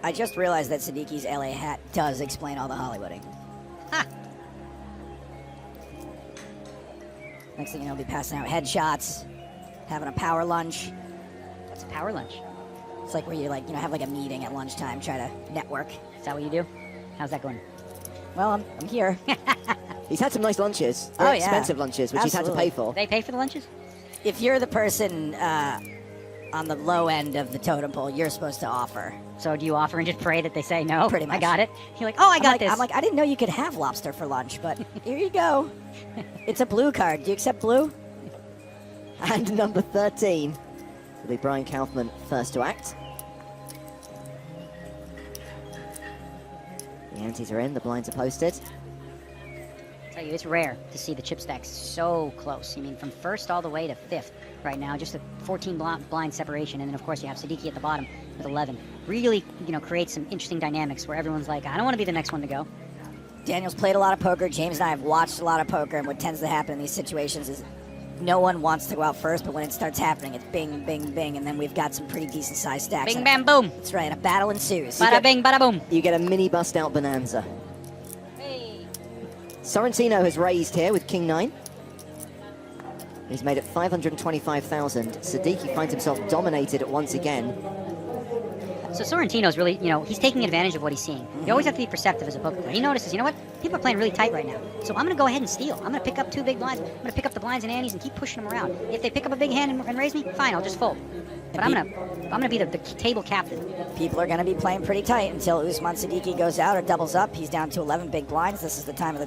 I just realized that Siddiqui's LA hat does explain all the Hollywooding. Ha! Next thing you know, he'll be passing out headshots, having a power lunch. What's a power lunch? It's like where you have like a meeting at lunchtime, try to network. Is that what you do? How's that going? Well, I'm here. He's had some nice lunches. Very expensive lunches, which Absolutely. he's had to pay for. They pay for the lunches? If you're the person on the low end of the totem pole, you're supposed to offer. So do you offer and just pray that they say no? Pretty much. I got it. You're like, oh, I got this. I'm like, I didn't know you could have lobster for lunch, but here you go. It's a blue card. Do you accept blue? And number 13 will be Brian Kaufman, first to act. The antes are in, the blinds are posted. I tell you, it's rare to see the chip stacks so close. I mean, from first all the way to fifth right now, just a 14 blind separation, and then of course you have Siddiqui at the bottom with 11. Really, creates some interesting dynamics where everyone's like, I don't want to be the next one to go. Daniel's played a lot of poker. James and I have watched a lot of poker, and what tends to happen in these situations is no one wants to go out first, but when it starts happening, it's bing, bing, bing, and then we've got some pretty decent sized stacks. Bing, bam, boom. That's right, a battle ensues. Bada bing, bada boom. You get a mini bust out bonanza. Hey. Sorrentino has raised here with King 9. He's made it 525,000. Siddiqui finds himself dominated once again. So Sorrentino's really, he's taking advantage of what he's seeing. You always have to be perceptive as a poker player. He notices, you know what? People are playing really tight right now. So I'm going to go ahead and steal. I'm going to pick up 2 big blinds. I'm going to pick up the blinds and antes and keep pushing them around. If they pick up a big hand and raise me, fine, I'll just fold. But I'm going to be the table captain. People are going to be playing pretty tight until Usman Siddiqui goes out or doubles up. He's down to 11 big blinds. This is the time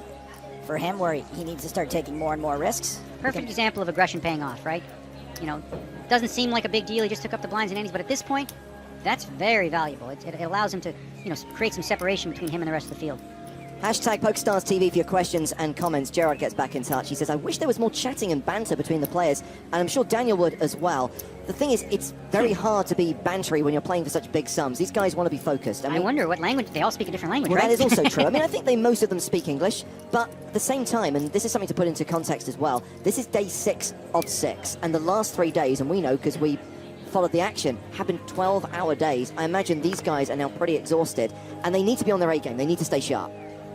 for him where he needs to start taking more and more risks. Perfect example of aggression paying off, right? Doesn't seem like a big deal. He just took up the blinds and antes, but at this point, that's very valuable. It allows him to, create some separation between him and the rest of the field. Hashtag PokerStars TV for your questions and comments. Gerard gets back in touch. He says, I wish there was more chatting and banter between the players, and I'm sure Daniel would as well. The thing is, it's very hard to be bantery when you're playing for such big sums. These guys want to be focused. I wonder what language. They all speak a different language, well, right? that is also true. I mean, I think most of them speak English, but at the same time, and this is something to put into context as well, this is day 6 of 6, and the last 3 days, and we know because we followed the action, have been 12-hour days. I imagine these guys are now pretty exhausted, and they need to be on their A game. They need to stay sharp.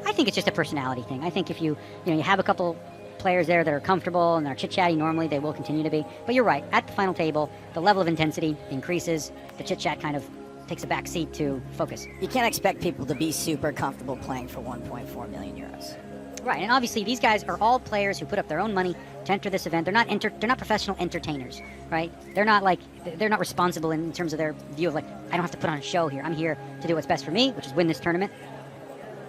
I think it's just a personality thing. I think if you have a couple players there that are comfortable and they're chit-chatty normally, they will continue to be. But you're right. At the final table, the level of intensity increases. The chit-chat kind of takes a back seat to focus. You can't expect people to be super comfortable playing for 1.4 million euros. Right, and obviously these guys are all players who put up their own money to enter this event. They're not professional entertainers, right? They're not responsible in terms of their view of like, I don't have to put on a show here. I'm here to do what's best for me, which is win this tournament.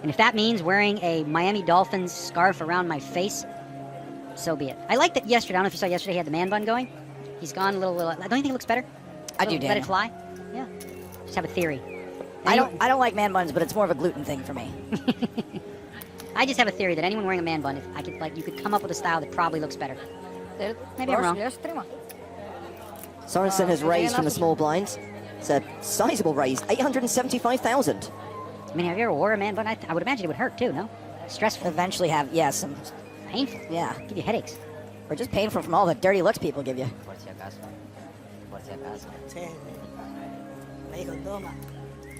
And if that means wearing a Miami Dolphins scarf around my face, so be it. I like that yesterday. I don't know if you saw yesterday, he had the man bun going. He's gone a little. Don't you think it looks better? I do, Daniel. Let it fly? Yeah. Just have a theory. I don't like man buns, but it's more of a gluten thing for me. I just have a theory that anyone wearing a man bun, you could come up with a style that probably looks better. Maybe I'm wrong. Sorensen has raised from the small blind. It's a sizable raise, 875,000. I mean, have you ever wore a man bun? I would imagine it would hurt too, no? Stressful. Eventually have, some... Painful. Yeah. Give you headaches. Or just painful from all the dirty looks people give you.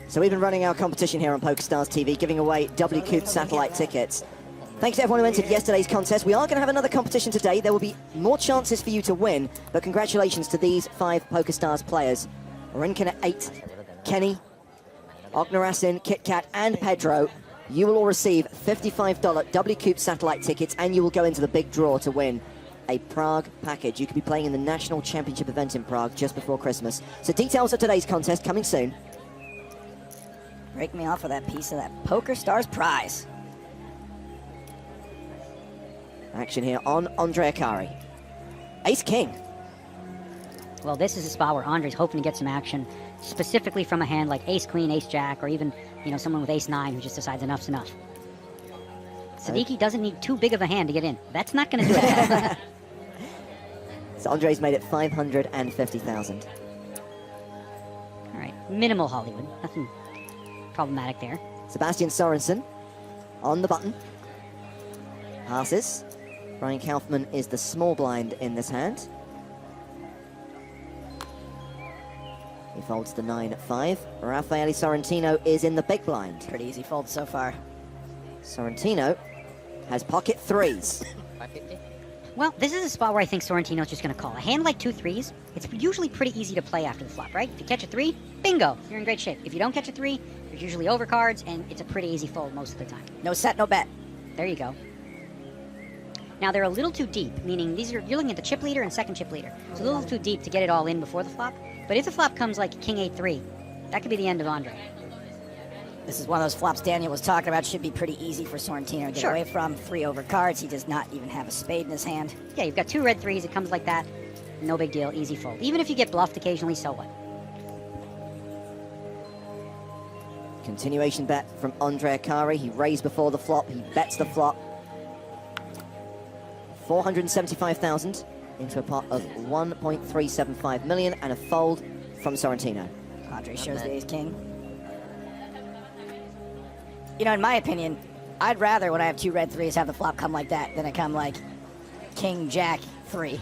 So we've been running our competition here on PokerStars TV, giving away WCOOP satellite tickets. Thanks to everyone who entered yesterday's contest. We are going to have another competition today. There will be more chances for you to win, but congratulations to these 5 PokerStars players. Renkin at 8, Kenny, Ognarasin, KitKat, and Pedro. You will all receive $55 WCOOP satellite tickets, and you will go into the big draw to win a Prague package. You could be playing in the National Championship event in Prague just before Christmas. So details of today's contest coming soon. Break me off of that piece of that PokerStars prize. Action here on Andre Akari. Ace-King. Well, this is a spot where Andre's hoping to get some action, specifically from a hand like Ace-Queen, Ace-Jack, or even, someone with Ace-9 who just decides enough's enough. Siddiqui doesn't need too big of a hand to get in. That's not going to do it. So Andre's made it 550,000. All right, minimal Hollywood. Nothing problematic there. Sebastian Sorensen on the button. Passes. Brian Kaufman is the small blind in this hand. He folds the 9-5. Raffaele Sorrentino is in the big blind. Pretty easy fold so far. Sorrentino has pocket threes. 550. Well, this is a spot where I think Sorrentino's just going to call. A hand like 2 3s, it's usually pretty easy to play after the flop, right? If you catch a 3, bingo, you're in great shape. If you don't catch a 3, there's usually overcards, and it's a pretty easy fold most of the time. No set, no bet. There you go. Now, they're a little too deep, meaning you're looking at the chip leader and second chip leader. It's a little too deep to get it all in before the flop. But if the flop comes like King 8-3, that could be the end of Andre. This is one of those flops Daniel was talking about. Should be pretty easy for Sorrentino to get away from. 3 overcards. He does not even have a spade in his hand. Yeah, you've got 2 red 3s. It comes like that. No big deal. Easy fold. Even if you get bluffed occasionally, so what? Continuation bet from Andre Akari. He raised before the flop. He bets the flop. 475,000 into a pot of 1.375 million and a fold from Sorrentino. Andre shows the ace-king. You know, in my opinion, I'd rather, when I have 2 red 3s, have the flop come like that than it come like King, Jack, 3.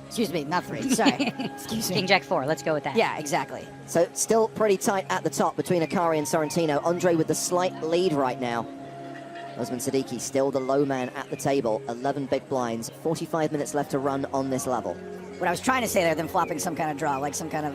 Excuse me, not 3, sorry. Excuse me. King, Jack, 4, let's go with that. Yeah, exactly. So still pretty tight at the top between Akari and Sorrentino. Andre with the slight lead right now. Osman Siddiqui still the low man at the table. 11 big blinds, 45 minutes left to run on this level. What I was trying to say there, them flopping some kind of draw, like some kind of,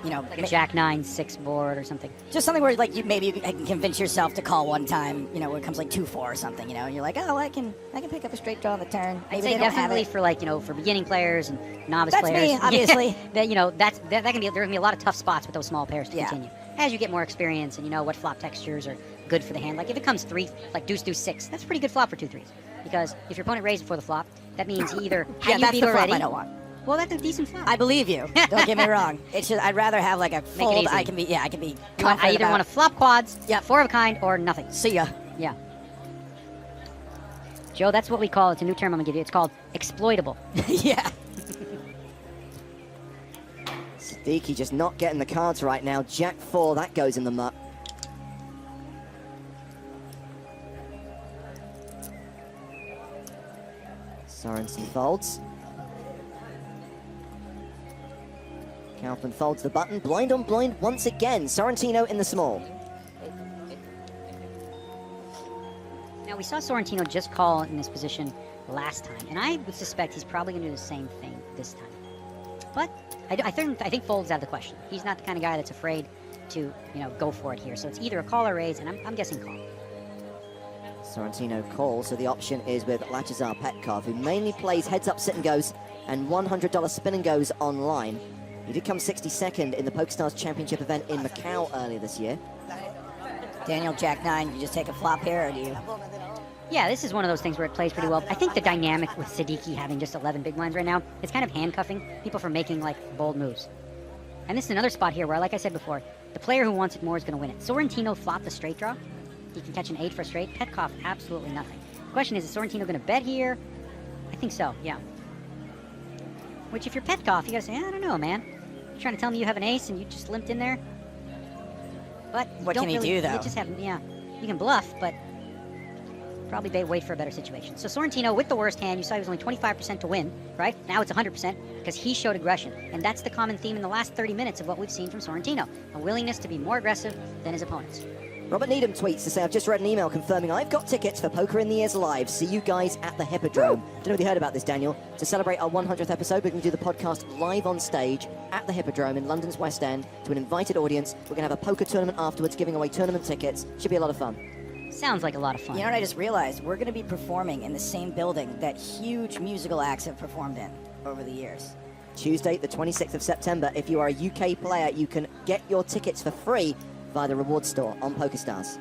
you know... Like a Jack 9-6 board or something. Just something where, like, you maybe can convince yourself to call one time, you know, when it comes like 2-4 or something, you know, and you're like, oh, I can pick up a straight draw on the turn. Maybe I'd say they don't have definitely it. for, like, you know, for beginning players and novice That's players. me, obviously. Yeah, that, you know, that can be, there can be a lot of tough spots with those small pairs to Yeah. continue. As you get more experience and you know what flop textures are good for the hand. Like, if it comes 3, like deuce, deuce, 6, that's a pretty good flop for 2 3s. Because if your opponent raised before the flop, that means he either had Yeah, you that's beat the flop already. I don't want. Well, that's a decent flop. I believe you. Don't get me wrong. It's just I'd rather have like a fold. easy. I can be I confident either about. want to flop quads, Yep. 4 of a kind, or nothing. See ya. Yeah. Joe, that's what we call, it's a new term I'm going to give you. It's called exploitable. Yeah. Siddiqui just not getting the cards right now. Jack 4, that goes in the muck. Sorensen folds. Kaufman folds the button. Blind on blind once again. Sorrentino in the small. Now, we saw Sorrentino just call in this position last time, and I would suspect he's probably going to do the same thing this time. But I think fold's out of the question. He's not the kind of guy that's afraid to, you know, go for it here. So it's either a call or raise, and I'm guessing call. Sorrentino calls, so the option is with Lachazar Petkov, who mainly plays heads-up sit and goes and $100 spin and goes online. He did come 62nd in the PokerStars Championship event in Macau earlier this year. Daniel, Jack 9. You just take a flop here, or do you? Yeah, this is one of those things where it plays pretty well. I think the dynamic with Siddiqui having just 11 big blinds right now, it's kind of handcuffing people from making, like, bold moves. And this is another spot here where, like I said before, the player who wants it more is going to win it. Sorrentino flopped the straight draw. He can catch an 8 for a straight. Petkov, absolutely nothing. The question is Sorrentino going to bet here? I think so, yeah. Which, if you're Petkov, you got to say, I don't know, man. You're trying to tell me you have an ace and you just limped in there? But What can he do, though? You just have, yeah. You can bluff, but probably wait for a better situation. So Sorrentino, with the worst hand, you saw he was only 25% to win, right? Now it's 100% because he showed aggression. And that's the common theme in the last 30 minutes of what we've seen from Sorrentino. A willingness to be more aggressive than his opponents. Robert Needham tweets to say, I've just read an email confirming I've got tickets for Poker in the Ears Live. See you guys at the Hippodrome. Don't know if you heard about this, Daniel. To celebrate our 100th episode, we're going to do the podcast live on stage at the Hippodrome in London's West End to an invited audience. We're going to have a poker tournament afterwards, giving away tournament tickets. Should be a lot of fun. Sounds like a lot of fun. You know what I just realized? We're going to be performing in the same building that huge musical acts have performed in over the years. Tuesday, the 26th of September. If you are a UK player, you can get your tickets for free via the reward store on PokerStars.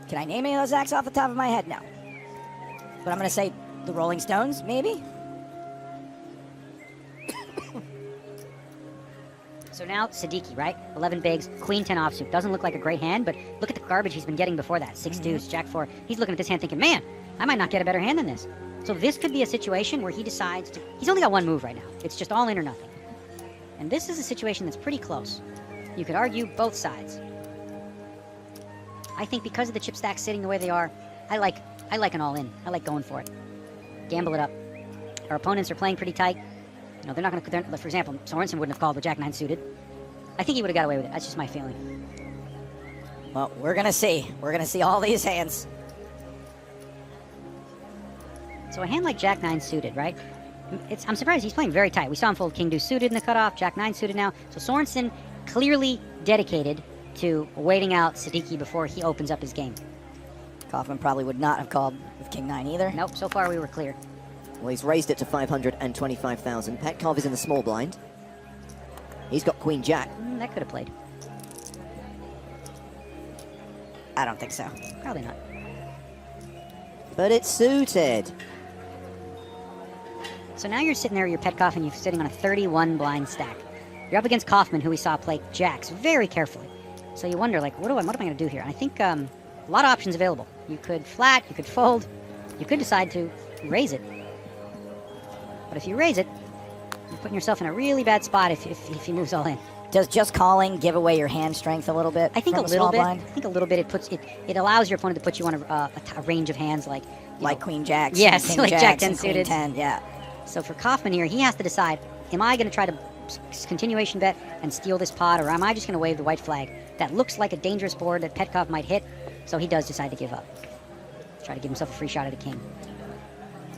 Can I name any of those acts off the top of my head? No. But I'm going to say the Rolling Stones, maybe? So now Siddiqui, right? 11 bigs, queen 10 offsuit. Doesn't look like a great hand, but look at the garbage he's been getting before that. 6 deuce, jack 4. He's looking at this hand thinking, man, I might not get a better hand than this. So this could be a situation where he decides to... He's only got one move right now. It's just all in or nothing. And this is a situation that's pretty close. You could argue both sides. I think because of the chip stacks sitting the way they are, I like an all-in. I like going for it. Gamble it up. Our opponents are playing pretty tight. You know, they're not going to. For example, Sorensen wouldn't have called with Jack 9 suited. I think he would have got away with it. That's just my feeling. Well, we're gonna see. We're gonna see all these hands. So a hand like Jack 9 suited, right? I'm surprised he's playing very tight. We saw him fold King Deuce suited in the cutoff, Jack 9 suited now. So Sorensen clearly dedicated to waiting out Sadiki before he opens up his game. Kaufman probably would not have called with King 9 either. Nope, so far we were clear. Well, he's raised it to 525,000. Petkov is in the small blind. He's got Queen Jack. That could have played. I don't think so. Probably not. But it's suited. So now you're sitting there, you're Petkov, and you're sitting on a 31 blind stack. You're up against Kaufman, who we saw play jacks very carefully. So you wonder, like, what am I going to do here? And I think a lot of options available. You could flat, you could fold, you could decide to raise it. But if you raise it, you're putting yourself in a really bad spot if he moves all in. Does just calling give away your hand strength a little bit? I think from a little bit. blind? I think a little bit. It allows your opponent to put you on a range of hands like Queen Jacks. Yes, King like Jacks Jack 10 and Queen suited. 10. Yeah. So for Kaufman here, he has to decide: am I going to try to continuation bet and steal this pot, or am I just going to wave the white flag? That looks like a dangerous board that Petkov might hit. So he does decide to give up. Try to give himself a free shot at a king.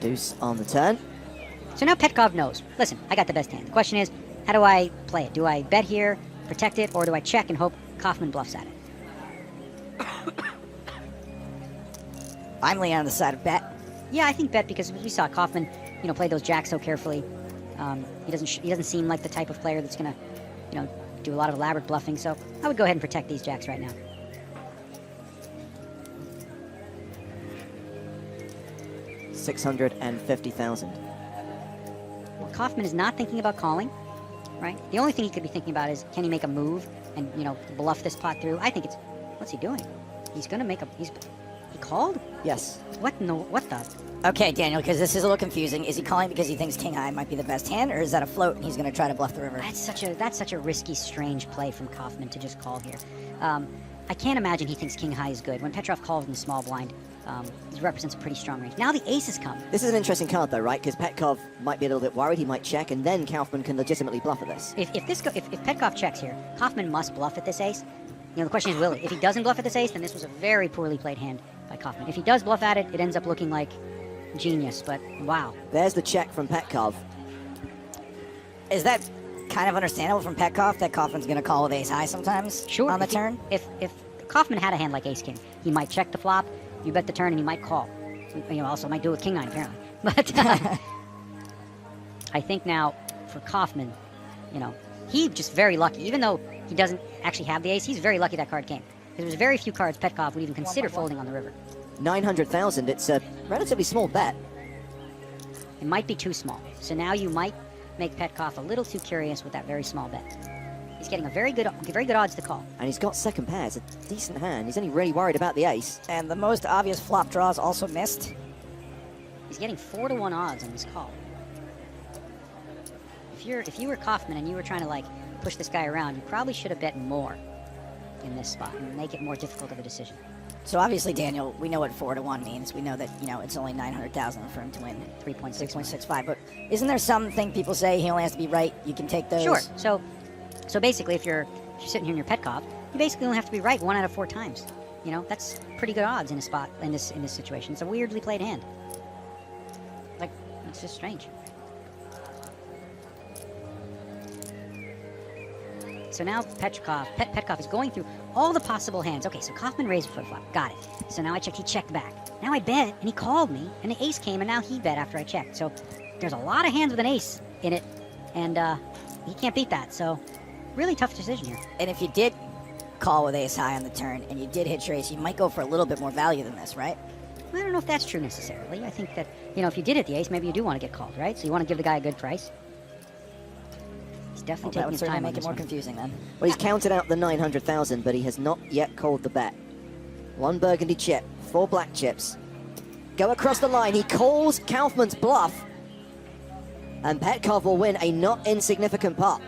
Deuce on the turn. So now Petkov knows. Listen, I got the best hand. The question is, how do I play it? Do I bet here, protect it, or do I check and hope Kaufman bluffs at it? I'm leaning on the side of bet. Yeah, I think bet because we saw Kaufman, play those jacks so carefully. He doesn't seem like the type of player that's gonna, do a lot of elaborate bluffing. So I would go ahead and protect these jacks right now. $650,000. Well, Kaufman is not thinking about calling, right? The only thing he could be thinking about is, can he make a move and, bluff this pot through? I think it's, what's he doing? He's going to make he called? Yes. What the? Okay, Daniel, because this is a little confusing. Is he calling because he thinks King High might be the best hand, or is that a float and he's going to try to bluff the river? That's such a risky, strange play from Kaufman to just call here. I can't imagine he thinks King High is good. When Petrov calls in the small blind, he represents a pretty strong range. Now the aces come. This is an interesting card, though, right? Because Petkov might be a little bit worried. He might check, and then Kaufman can legitimately bluff at this. If Petkov checks here, Kaufman must bluff at this ace. The question is, will he? If he doesn't bluff at this ace, then this was a very poorly played hand by Kaufman. If he does bluff at it, it ends up looking like genius, but wow. There's the check from Petkov. Is that kind of understandable from Petkov that Kaufman's going to call with ace high sometimes Sure, on the turn? If Kaufman had a hand like ace king, he might check the flop, you bet the turn, and he might call. Also might do it with king 9 apparently. But I think now for Kaufman, he's just very lucky. Even though he doesn't actually have the ace, he's very lucky that card came. Because there's very few cards Petkov would even consider folding on the river. 900,000. It's a relatively small bet. It might be too small. So now you might make Petkov a little too curious with that very small bet. He's getting very good odds to call. And he's got second pair. It's a decent hand. He's only really worried about the ace. And the most obvious flop draws also missed. He's getting 4-1 odds on this call. If you were Kaufman and you were trying to push this guy around, you probably should have bet more in this spot and make it more difficult of a decision. So obviously, Daniel, we know what 4-1 means. We know that it's only 900,000 for him to win 3.65. But isn't there something people say he only has to be right? You can take those. Sure. So basically, if you're sitting here in your Petkov, you basically only have to be right 1 out of 4 times. That's pretty good odds in a spot in this situation. It's a weirdly played hand. It's just strange. So now Petkov is going through all the possible hands. Okay, so Kaufman raised for the flop. Got it. So now I checked. He checked back. Now I bet, and he called me, and the ace came, and now he bet after I checked. So there's a lot of hands with an ace in it, and he can't beat that. So really tough decision here. And if you did call with ace high on the turn, and you did hit your ace, you might go for a little bit more value than this, right? I don't know if that's true necessarily. I think that, if you did hit the ace, maybe you do want to get called, right? So you want to give the guy a good price. He's definitely taking his time. Make it more confusing then. Well, he's counted out the 900,000, but he has not yet called the bet. 1 burgundy chip, 4 black chips. Go across the line. He calls Kaufman's bluff. And Petkov will win a not insignificant pot.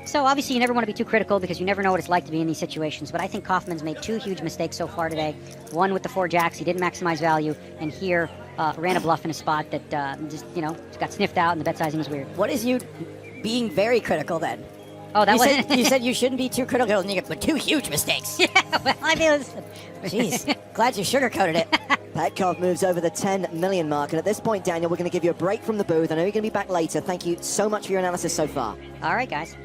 So obviously you never want to be too critical because you never know what it's like to be in these situations. But I think Kaufman's made 2 huge mistakes so far today. One with the 4 jacks, he didn't maximize value. And here, ran a bluff in a spot that just, got sniffed out and the bet sizing was weird. What is you being very critical then? Oh, that wasn't... You said you shouldn't be too critical, and you get 2 huge mistakes. Yeah, well, I mean, it was... Jeez, glad you sugarcoated it. Petkov moves over the 10 million mark, and at this point, Daniel, we're going to give you a break from the booth. I know you're going to be back later. Thank you so much for your analysis so far. All right, guys.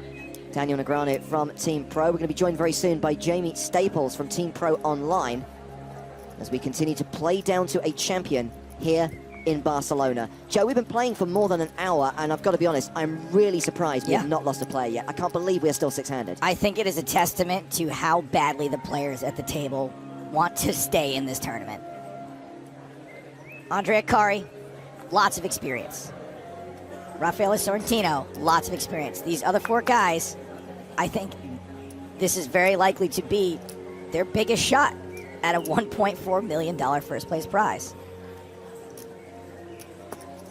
Daniel Negreanu from Team Pro. We're going to be joined very soon by Jamie Staples from Team Pro Online as we continue to play down to a champion here in Barcelona. Joe, we've been playing for more than an hour, and I've got to be honest, I'm really surprised we have not lost a player yet. I can't believe we're still six-handed. I think it is a testament to how badly the players at the table want to stay in this tournament. Andrea Kari, lots of experience. Rafaela Sorrentino, lots of experience. These other 4 guys, I think this is very likely to be their biggest shot at a $1.4 million first-place prize.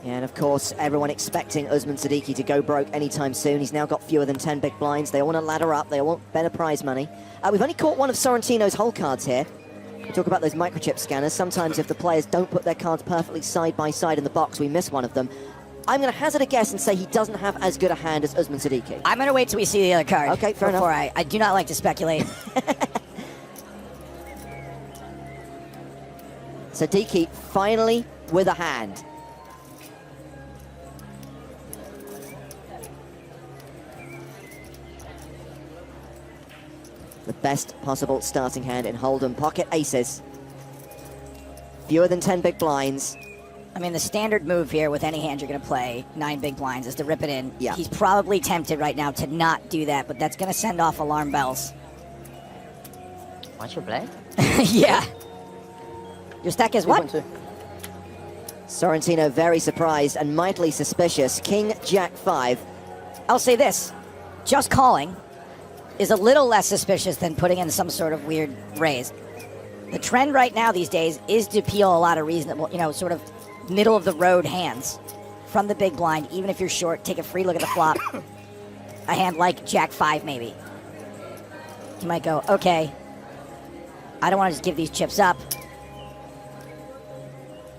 And of course, everyone expecting Usman Siddiqui to go broke anytime soon. He's now got fewer than 10 big blinds. They all want to ladder up. They all want better prize money. We've only caught one of Sorrentino's hole cards here. We talk about those microchip scanners. Sometimes if the players don't put their cards perfectly side by side in the box, we miss one of them. I'm going to hazard a guess and say he doesn't have as good a hand as Usman Siddiqui. I'm going to wait till we see the other card. Okay, fair enough. I do not like to speculate. Siddiqui finally with a hand. The best possible starting hand in Hold'em. Pocket aces. Fewer than 10 big blinds. I mean, the standard move here with any hand you're going to play, 9 big blinds, is to rip it in. Yeah. He's probably tempted right now to not do that, but that's going to send off alarm bells. What's your play? Yeah. Your stack is what? Sorrentino very surprised and mightily suspicious. King, Jack 5. I'll say this. Just calling is a little less suspicious than putting in some sort of weird raise. The trend right now these days is to peel a lot of reasonable, sort of middle-of-the-road hands from the big blind. Even if you're short, take a free look at the flop. A hand like Jack 5, maybe. You might go, okay, I don't want to just give these chips up.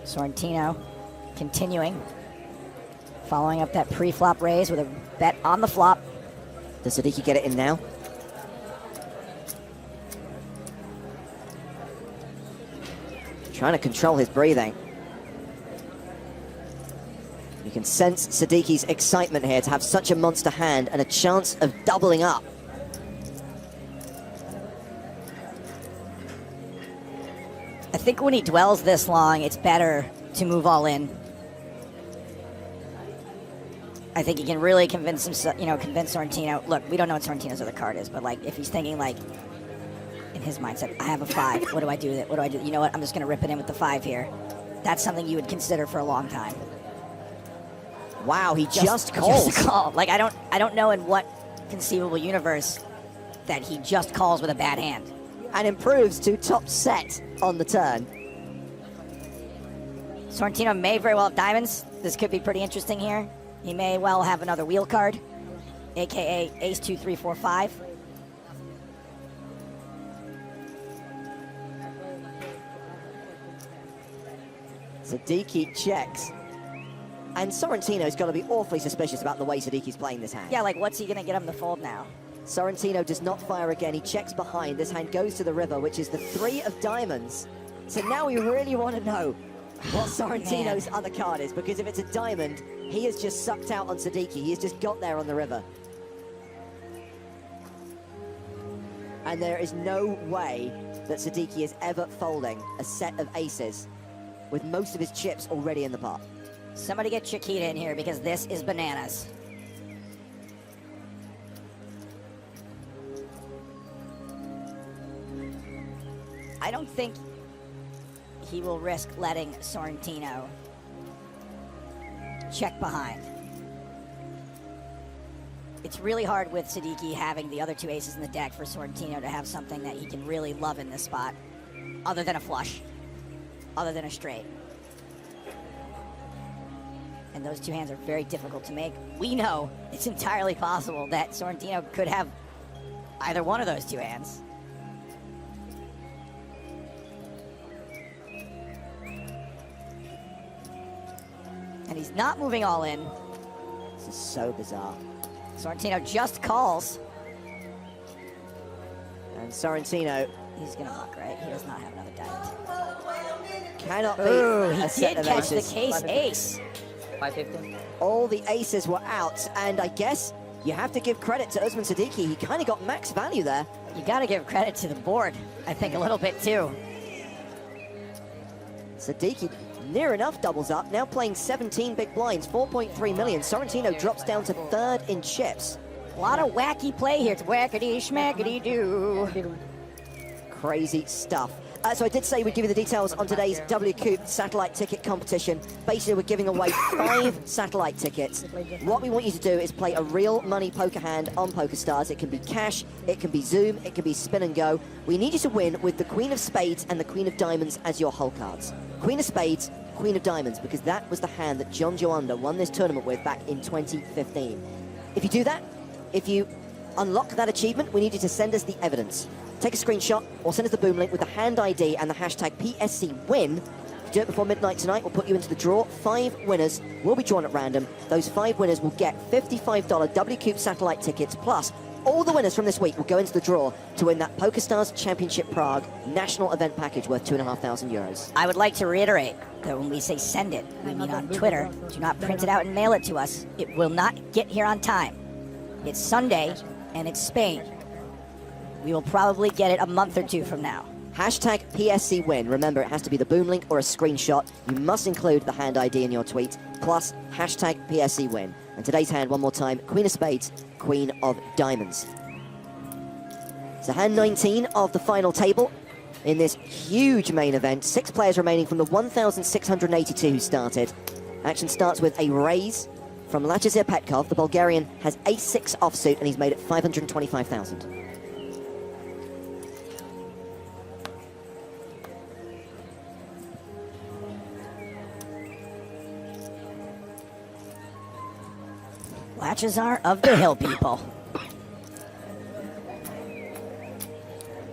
Sorrentino continuing. Following up that pre-flop raise with a bet on the flop. Does Siddiqui get it in now? Trying to control his breathing. You can sense Siddiqui's excitement here to have such a monster hand and a chance of doubling up. I think when he dwells this long, it's better to move all in. I think he can really convince himself, convince Sorrentino. Look, we don't know what Sorrentino's other card is, but if he's thinking in his mindset, I have a 5. What do I do with it? What do I do? You know what? I'm just going to rip it in with the 5 here. That's something you would consider for a long time. Wow, he just calls. Just call. I don't know in what conceivable universe that he just calls with a bad hand. And improves to top set on the turn. Sorrentino may very well have diamonds. This could be pretty interesting here. He may well have another wheel card, a.k.a. ace 2, 3, 4, 5. Siddiqui checks. And Sorrentino's got to be awfully suspicious about the way Siddiqui's playing this hand. Yeah, what's he going to get him to fold now? Sorrentino does not fire again. He checks behind. This hand goes to the river, which is the 3 of diamonds. So now we really want to know what Sorrentino's other card is, because if it's a diamond, he has just sucked out on Siddiqui. He has just got there on the river. And there is no way that Siddiqui is ever folding a set of aces with most of his chips already in the pot. Somebody get Chiquita in here, because this is bananas. I don't think he will risk letting Sorrentino check behind. It's really hard with Siddiqui having the other 2 aces in the deck for Sorrentino to have something that he can really love in this spot, other than a flush, other than a straight. And those 2 hands are very difficult to make. We know it's entirely possible that Sorrentino could have either one of those 2 hands. And he's not moving all in. This is so bizarre. Sorrentino just calls. And Sorrentino He's gonna muck, right? He does not have another diamond. cannot beat Ooh, a he set did of catch the aces. case ace. 550. All the aces were out, and I guess you have to give credit to Usman Siddiqui. He kind of got max value there. You gotta give credit to the board, I think, a little bit too. Siddiqui near enough doubles up, now playing 17 big blinds, 4.3 million. Sorrentino drops down to third in chips. A lot of wacky play here. It's whackity schmackity doo. Crazy stuff. So I did say we'd give you the details on today's WCOOP satellite ticket competition. Basically, we're giving away 5 satellite tickets. What we want you to do is play a real money poker hand on PokerStars. It can be cash, it can be Zoom, it can be spin and go. We need you to win with the Queen of Spades and the Queen of Diamonds as your hull cards. Queen of Spades, Queen of Diamonds, because that was the hand that John Joanda won this tournament with back in 2015. If you do that, if you unlock that achievement, we need you to send us the evidence. Take a screenshot or send us the boom link with the hand ID and the hashtag PSC win. If you do it before midnight tonight, we'll put you into the draw. 5 winners will be drawn at random. Those 5 winners will get $55 WCOOP satellite tickets, plus all the winners from this week will go into the draw to win that PokerStars Championship Prague national event package worth €2,500. I would like to reiterate that when we say send it, we mean on Twitter. Do not print it out and mail it to us. It will not get here on time. It's Sunday, and it's Spain. We will probably get it a month or 2 from now. Hashtag PSC win. Remember, it has to be the boom link or a screenshot. You must include the hand ID in your tweet, plus hashtag PSC win. And today's hand, one more time, Queen of Spades, Queen of Diamonds. So hand 19 of the final table in this huge main event. 6 players remaining from the 1,682 who started. Action starts with a raise from Lachazir Petkov. The Bulgarian has ace-6 offsuit, and he's made it 525,000. Lachazar of the Hill people.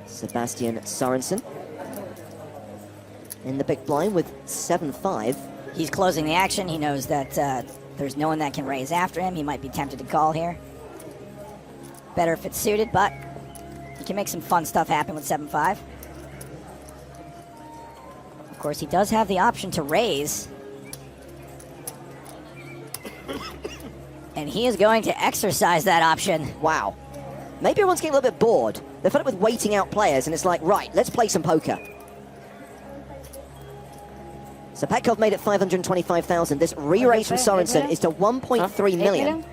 Sebastian Sorensen in the big blind with 7-5. He's closing the action. He knows that there's no one that can raise after him. He might be tempted to call here. Better if it's suited, but he can make some fun stuff happen with 7-5. Of course, he does have the option to raise. And he is going to exercise that option. Wow. Maybe everyone's getting a little bit bored. They're fed up with waiting out players, and it's like, right, let's play some poker. So Petkov made it 525,000. This re-raise from Sorensen is to 1.3 million.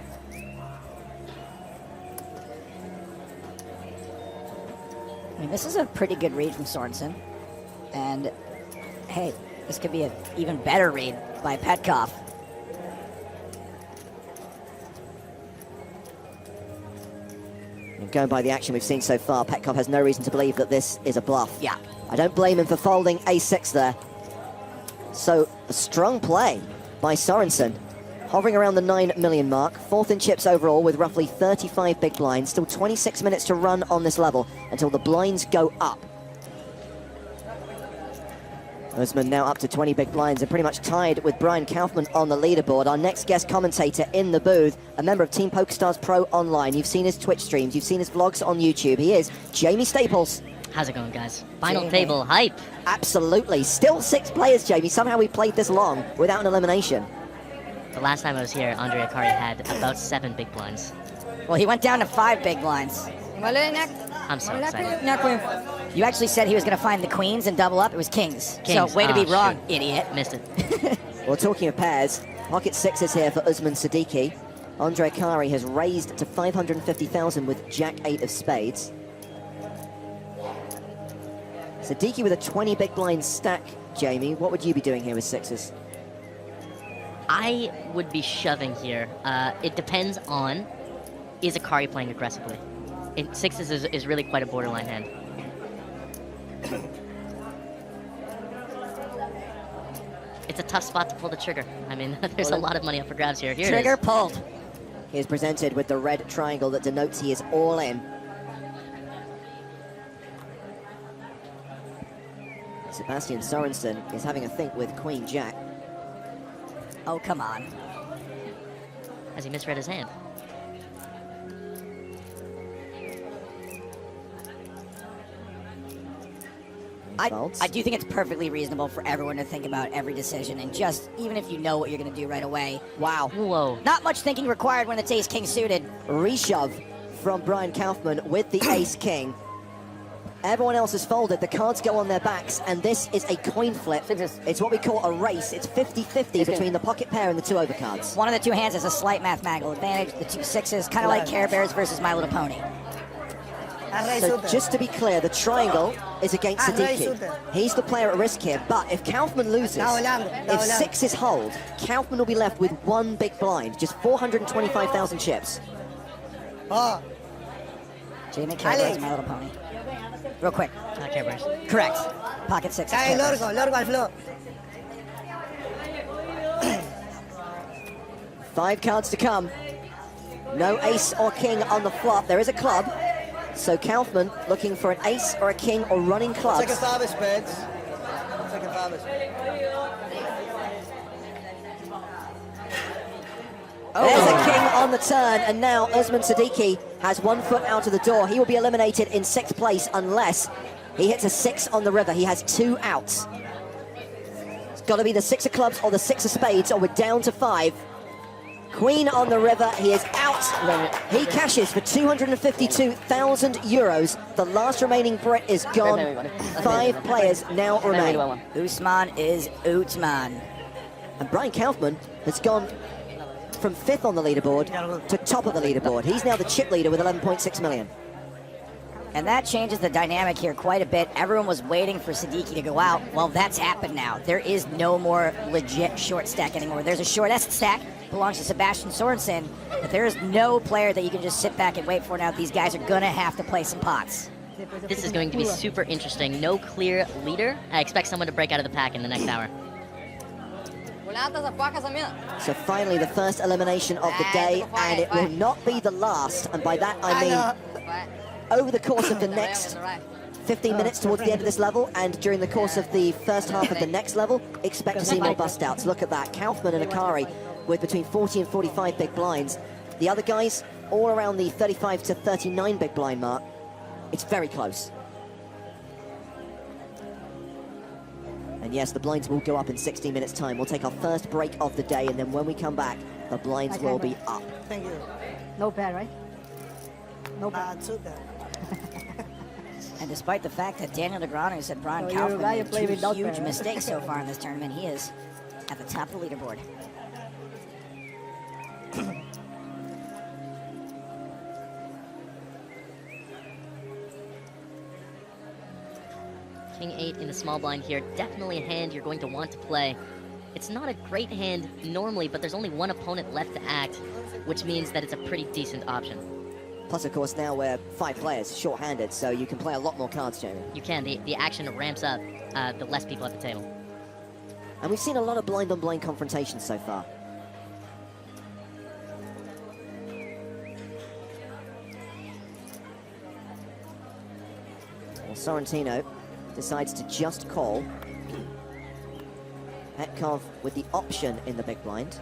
I mean, this is a pretty good read from Sorensen. And, hey, this could be an even better read by Petkov. And going by the action we've seen so far, Petkov has no reason to believe that this is a bluff. Yeah. I don't blame him for folding a6 there. So, a strong play by Sorensen. Hovering around the 9 million mark, 4th in chips overall with roughly 35 big blinds. Still 26 minutes to run on this level until the blinds go up. Usman now up to 20 big blinds and pretty much tied with Brian Kaufman on the leaderboard. Our next guest commentator in the booth, a member of Team PokerStars Pro Online. You've seen his Twitch streams, you've seen his vlogs on YouTube. He is Jamie Staples. How's it going, guys? Final table hype. Absolutely. Still 6 players, Jamie. Somehow we played this long without an elimination. The last time I was here, Andre Akari had about 7 big blinds. Well, he went down to 5 big blinds. I'm so excited. You actually said he was going to find the queens and double up. It was kings. Kings. So way to be Oh, wrong, shoot. idiot. Missed it. Well, talking of pairs, pocket 6s here for Usman Siddiqui. Andre Akari has raised to 550,000 with Jack-8 of spades. Siddiqui with a 20 big blind stack, Jamie. What would you be doing here with 6s? I would be shoving here. It depends on, is Akari playing aggressively? In 6s is really quite a borderline hand. It's a tough spot to pull the trigger. I mean, there's a lot of money up for grabs here. Here Trigger it is. pulled. He is presented with the red triangle that denotes he is all in. Sebastian Sorensen is having a think with Queen Jack. Oh, come on. As he misread his hand. I do think it's perfectly reasonable for everyone to think about every decision and just, even if you know what you're going to do right away. Wow. Whoa. Not much thinking required when it's ace-king suited. Reshove from Brian Kaufman with the ace-king. Everyone else has folded, the cards go on their backs, and this is a coin flip. It's what we call a race. It's 50-50 between the pocket pair and the two overcards. One of the two hands has a slight mathematical advantage. The two sixes, kind of like Care Bears versus My Little Pony. So just to be clear, the triangle is against Siddiqui. He's the player at risk here, but if Kaufman loses, if sixes hold, Kaufman will be left with one big blind, just 425,000 chips. Jamie Care Bears, My Little Pony. Real quick. Care Bears. Correct. Pocket sixes. Five cards to come. No ace or king on the flop. There is a club. So Kaufman looking for an ace or a king or running clubs. Second service, Spence. Second service. There's a king on the turn, and now Usman Siddiqui has 1 foot out of the door. He will be eliminated in 6th place unless he hits a 6 on the river. He has 2 outs. It's got to be the 6 of clubs or the 6 of spades, or we're down to 5. Queen on the river, he is out. He cashes for 252,000 euros. The last remaining Brit is gone. 5 players now remain. Usman is Utman. And Brian Kaufman has gone from 5th on the leaderboard to top of the leaderboard. He's now the chip leader with 11.6 million. And that changes the dynamic here quite a bit. Everyone was waiting for Siddiqui to go out. Well, that's happened now. There is no more legit short stack anymore. There's a short S stack, belongs to Sebastian Sorensen, but there is no player that you can just sit back and wait for now. These guys are going to have to play some pots. This is going to be super interesting. No clear leader. I expect someone to break out of the pack in the next hour. So finally, the first elimination of the day, and it will not be the last. And by that, I mean over the course of the next 15 minutes towards the end of this level, and during the course of the first half of the next level, expect to see more bust-outs. Look at that. Kaufman and Akari with between 40 and 45 big blinds. The other guys, all around the 35 to 39 big blind mark. It's very close. And yes, the blinds will go up in 16 minutes' time. We'll take our first break of the day, and then when we come back, the blinds will be up. Thank you. No bad, right? No bad. Too bad. And despite the fact that Daniel Negreanu said Brian So Kaufman you're made playing 2 without huge that. mistakes so far in this tournament, he is at the top of the leaderboard. King 8 in the small blind here. Definitely a hand you're going to want to play. It's not a great hand normally, but there's only one opponent left to act, which means that it's a pretty decent option. Plus, of course, now we're 5 players, short-handed, so you can play a lot more cards, Jamie. You can. The action ramps up the less people at the table. And we've seen a lot of blind-on-blind confrontations so far. Well, Sorrentino decides to just call. Petkov with the option in the big blind.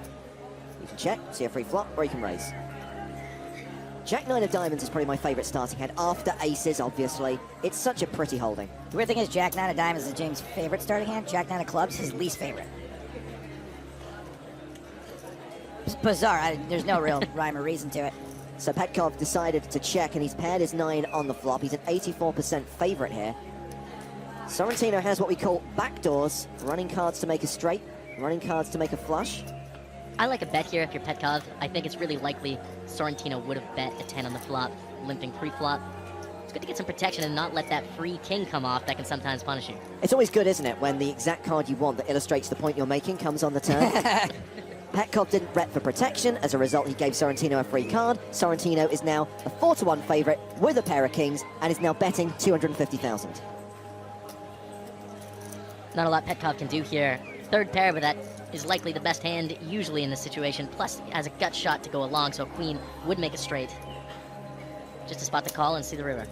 You can check, see a free flop, or you can raise. Jack-9 of diamonds is probably my favorite starting hand, after aces, obviously. It's such a pretty holding. The weird thing is Jack-9 of diamonds is James' favorite starting hand. Jack-9 of clubs, his least favorite. It's bizarre. There's no real rhyme or reason to it. So Petkov decided to check, and he's paired his 9 on the flop. He's an 84% favorite here. Sorrentino has what we call backdoors, running cards to make a straight, running cards to make a flush. I like a bet here if you're Petkov. I think it's really likely Sorrentino would have bet a 10 on the flop, limping pre-flop. It's good to get some protection and not let that free king come off that can sometimes punish you. It's always good, isn't it, when the exact card you want that illustrates the point you're making comes on the turn. Petkov didn't bet for protection. As a result, he gave Sorrentino a free card. Sorrentino is now a 4-1 favorite with a pair of kings and is now betting 250,000. Not a lot Petkov can do here. Third pair, but that is likely the best hand usually in this situation. Plus, he has a gut shot to go along, so queen would make a straight. Just to spot the call and see the river.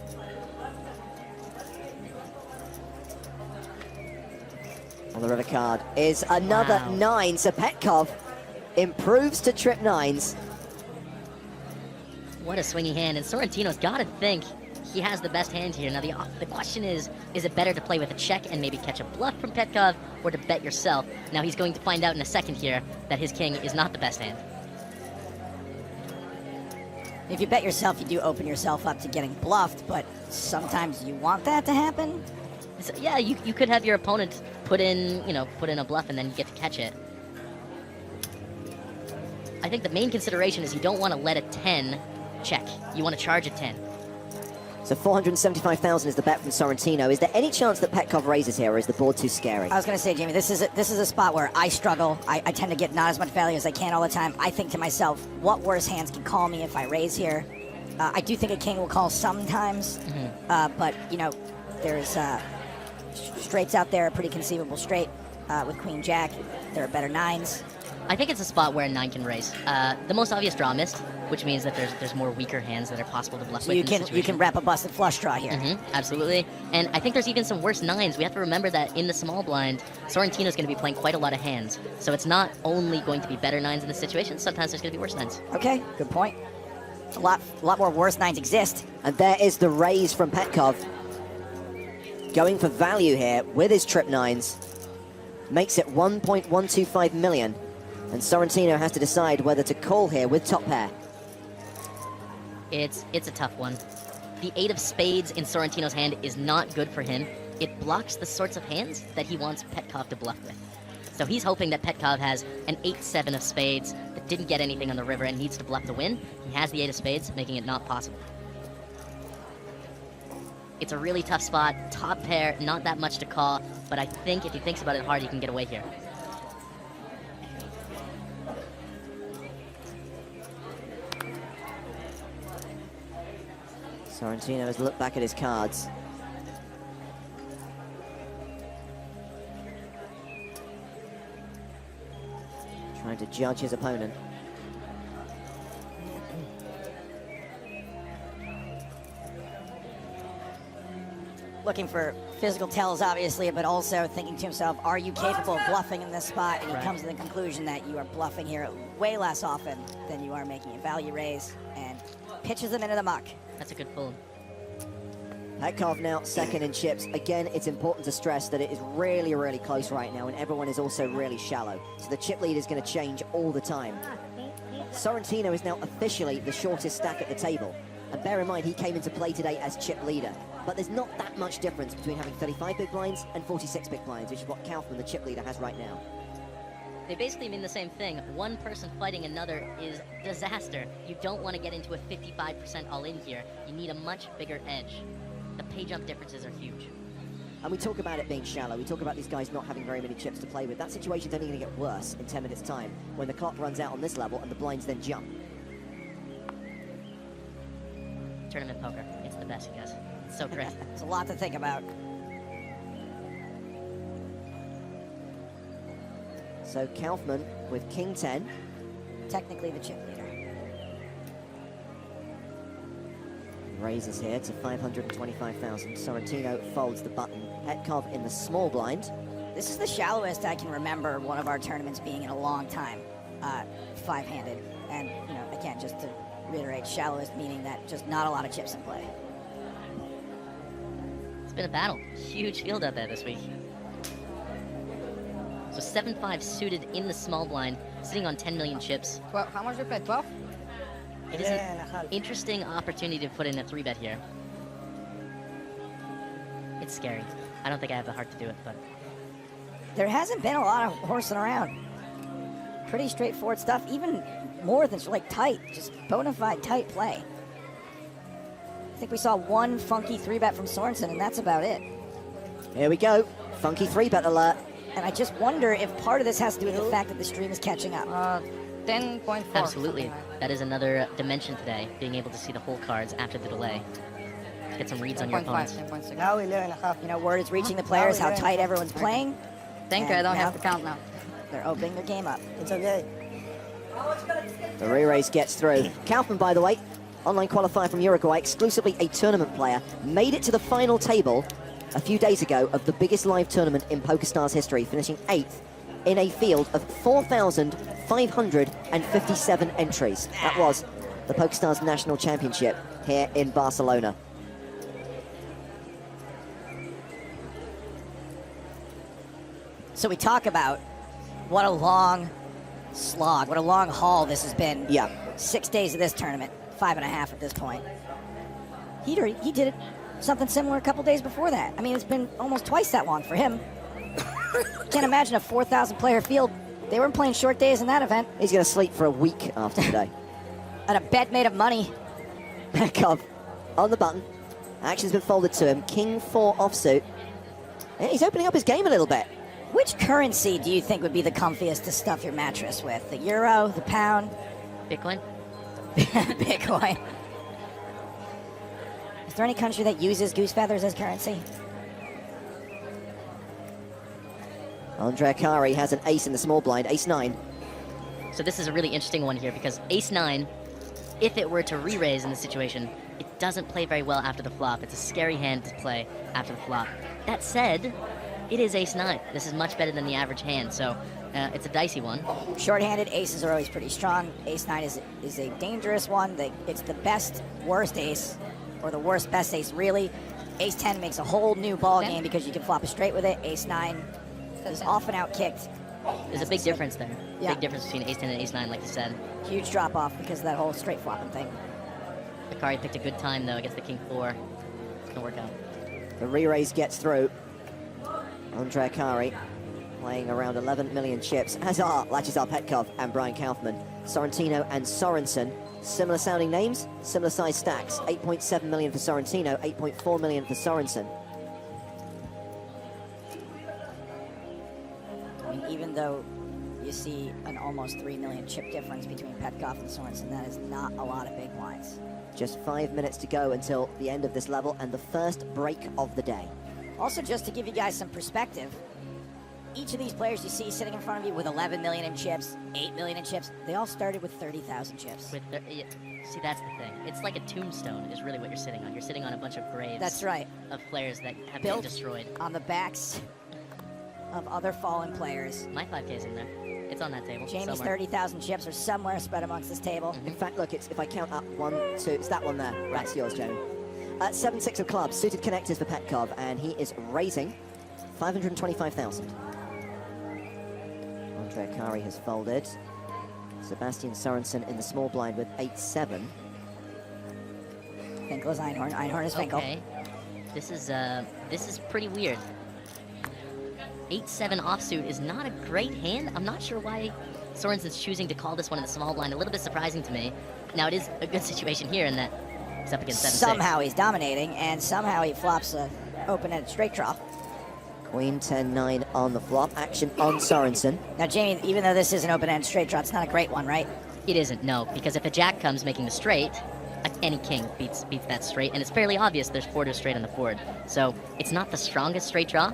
On the river card is another 9. So Petkov improves to trip nines. What a swingy hand, and Sorrentino's got to think he has the best hand here. Now, the question is it better to play with a check and maybe catch a bluff from Petkov, or to bet yourself? Now, he's going to find out in a second here that his king is not the best hand. If you bet yourself, you do open yourself up to getting bluffed, but sometimes you want that to happen. So, yeah, you could have your opponent put in a bluff, and then you get to catch it. I think the main consideration is you don't want to let a 10 check. You want to charge a 10. So 475,000 is the bet from Sorrentino. Is there any chance that Petkov raises here, or is the board too scary? I was going to say, Jamie, this is a spot where I struggle. I tend to get not as much value as I can all the time. I think to myself, what worse hands can call me if I raise here? I do think a king will call sometimes, but, you know, there's straights out there, a pretty conceivable straight with queen jack. There are better nines. I think it's a spot where a 9 can raise. The most obvious draw missed, which means that there's more weaker hands that are possible to bluff So with. you can wrap a busted flush draw here. Absolutely. And I think there's even some worse 9s. We have to remember that in the small blind, Sorrentino's going to be playing quite a lot of hands. So it's not only going to be better 9s in this situation, sometimes there's going to be worse 9s. Okay, good point. A lot more worse nines exist. And there is the raise from Petkov. Going for value here with his trip nines. Makes it 1.125 million. And Sorrentino has to decide whether to call here with top pair. It's a tough one. The 8 of spades in Sorrentino's hand is not good for him. It blocks the sorts of hands that he wants Petkov to bluff with. So he's hoping that Petkov has an 8-7 of spades that didn't get anything on the river and needs to bluff to win. He has the 8 of spades, making it not possible. It's a really tough spot. Top pair, not that much to call, but I think if he thinks about it hard, he can get away here. Sorrentino has looked back at his cards. Trying to judge his opponent. Looking for physical tells, obviously, but also thinking to himself, are you capable of bluffing in this spot? And he comes to the conclusion that you are bluffing here way less often than you are making a value raise, and pitches them into the muck. That's a good pull. Petkov now second in chips. Again, it's important to stress that it is really, really close right now, and everyone is also really shallow. So the chip lead is going to change all the time. Sorrentino is now officially the shortest stack at the table. And bear in mind, he came into play today as chip leader. But there's not that much difference between having 35 big blinds and 46 big blinds, which is what Kaufman, the chip leader, has right now. They basically mean the same thing. One person fighting another is disaster. You don't want to get into a 55% all-in here. You need a much bigger edge. The pay jump differences are huge. And we talk about it being shallow. We talk about these guys not having very many chips to play with. That situation's only going to get worse in 10 minutes' time when the clock runs out on this level and the blinds then jump. Tournament poker. It's the best, you guys. It's so great. There's a lot to think about. So Kaufman with King 10. Technically the chip leader. Raises here to 525,000. Sorrentino folds the button. Petkov in the small blind. This is the shallowest I can remember one of our tournaments being in a long time. Five-handed. And, you know, again, just to reiterate, shallowest meaning that just not a lot of chips in play. It's been a battle. Huge field out there this week. So 7-5 suited in the small blind, sitting on 10 million chips. Well, how much you play? 12? It is an interesting opportunity to put in a 3-bet here. It's scary. I don't think I have the heart to do it, but... There hasn't been a lot of horsing around. Pretty straightforward stuff, even more than like tight, just bona fide tight play. I think we saw one funky 3-bet from Sorensen, and that's about it. Here we go. Funky 3-bet alert. And I just wonder if part of this has to do with the fact that the stream is catching up. 10.4. Absolutely. That is another dimension today, being able to see the whole cards after the delay. Get some reads on your 10.5, opponents. 10.6. Now 11.5. You know, word is reaching the players how tight everyone's playing. Thank you, I don't have to count now. They're opening their game up. It's okay. The re-raise gets through. Kaufman, by the way, online qualifier from Uruguay, exclusively a tournament player, made it to the final table a few days ago of the biggest live tournament in PokerStars history, finishing 8th in a field of 4,557 entries. That was the PokerStars National Championship here in Barcelona. So we talk about what a long slog, what a long haul this has been. Yeah. 6 days of this tournament, 5.5 at this point. He did it something similar a couple days before that. I mean, it's been almost twice that long for him. Can't imagine a 4,000 player field. They weren't playing short days in that event. He's going to sleep for a week after today. And a bet made of money. Petkov on the button. Action's been folded to him. King 4 offsuit. And he's opening up his game a little bit. Which currency do you think would be the comfiest to stuff your mattress with? The euro, the pound? Bitcoin? Bitcoin. Is there any country that uses goose feathers as currency? Andre Akari has an ace in the small blind, ace 9. So this is a really interesting one here because ace 9, if it were to re-raise in this situation, it doesn't play very well after the flop. It's a scary hand to play after the flop. That said, it is ace 9. This is much better than the average hand, so it's a dicey one. Short-handed aces are always pretty strong. Ace 9 is a dangerous one. It's the best, worst ace, or the worst, best ace, really. Ace 10 makes a whole new ball game because you can flop a straight with it. Ace 9 is often out-kicked. There's a big difference there. Yeah. Big difference between ace 10 and ace 9, like you said. Huge drop-off because of that whole straight flopping thing. Akari picked a good time, though, against the king 4. It's going to work out. The re-raise gets through. Andre Akari playing around 11 million chips, as are Lachizar Petkov and Brian Kaufman. Sorrentino and Sorensen. Similar sounding names, similar size stacks. 8.7 million for Sorrentino, 8.4 million for Sorensen. I mean, even though you see an almost 3 million chip difference between Petkov and Sorensen, that is not a lot of big blinds. Just 5 minutes to go until the end of this level and the first break of the day. Also, just to give you guys some perspective, each of these players you see sitting in front of you with 11 million in chips, 8 million in chips, they all started with 30,000 chips. See, that's the thing. It's like a tombstone is really what you're sitting on. You're sitting on a bunch of graves. That's right. Of players that have Built been destroyed. On the backs of other fallen players. My 5K's in there. It's on that table. Jamie's somewhere. 30,000 chips are somewhere spread amongst this table. In fact, look, if I count up 1, 2, it's that one there. That's yours, Jamie. 7-6 of clubs, suited connectors for Petkov, and he is raising 525,000. Andre Akari has folded. Sebastian Sorensen in the small blind with 8-7. Finkel's Einhorn. Einhorn is Finkel. Okay. This is pretty weird. 8-7 offsuit is not a great hand. I'm not sure why Sorensen's choosing to call this one in the small blind. A little bit surprising to me. Now, it is a good situation here in that he's up against 7-6. Somehow he's dominating, and somehow he flops a open-ended straight draw. Queen 10-9 on the flop. Action on Sorensen. Now, Jamie, even though this is an open-ended straight draw, it's not a great one, right? It isn't, no, because if a jack comes making the straight, any king beats that straight, and it's fairly obvious there's 4 to straight on the board. So it's not the strongest straight draw.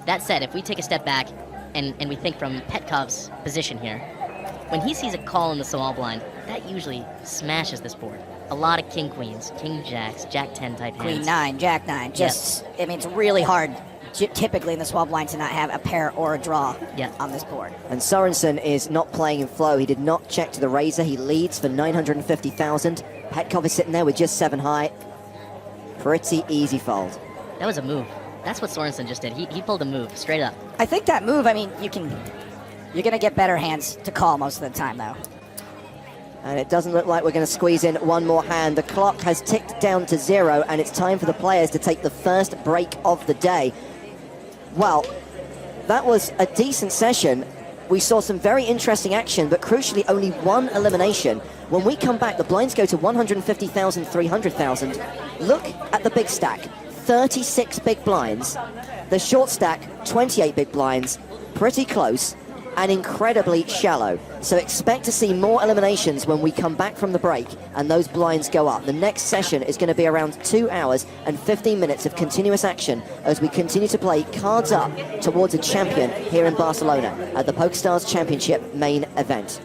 That said, if we take a step back and we think from Petkov's position here, when he sees a call in the small blind, that usually smashes this board. A lot of king queens, king jacks, jack 10 type hands. Queen 9, jack 9. Just, I mean, it's really hard typically in the small blind to not have a pair or a draw on this board. And Sorensen is not playing in flow. He did not check to the razor. He leads for 950,000. Petkov is sitting there with just 7 high. Pretty easy fold. That was a move. That's what Sorensen just did. He pulled a move, straight up. I think that move, I mean, you're going to get better hands to call most of the time, though. And it doesn't look like we're going to squeeze in one more hand. The clock has ticked down to 0, and it's time for the players to take the first break of the day. Well, that was a decent session. We saw some very interesting action, but crucially only one elimination. When we come back, the blinds go to 150,000, 300,000. Look at the big stack. 36 big blinds. The short stack, 28 big blinds. Pretty close and incredibly shallow. So expect to see more eliminations when we come back from the break and those blinds go up. The next session is going to be around 2 hours and 15 minutes of continuous action as we continue to play cards up towards a champion here in Barcelona at the PokerStars Championship main event.